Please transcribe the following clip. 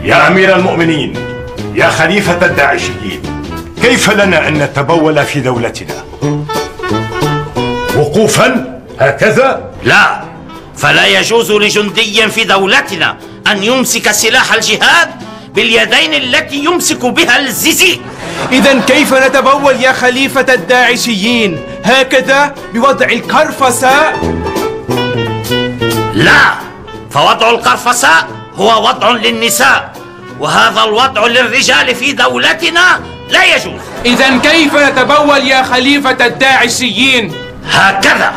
يا أمير المؤمنين، يا خليفة الداعشيين، كيف لنا أن نتبول في دولتنا وقوفا هكذا؟ لا، فلا يجوز لجندي في دولتنا أن يمسك سلاح الجهاد باليدين التي يمسك بها الزيزي. إذن كيف نتبول يا خليفة الداعشيين؟ هكذا بوضع القرفصاء؟ لا، فوضع القرفصاء هو وضع للنساء، وهذا الوضع للرجال في دولتنا لا يجوز. إذن كيف نتبول يا خليفة الداعشيين؟ هكذا.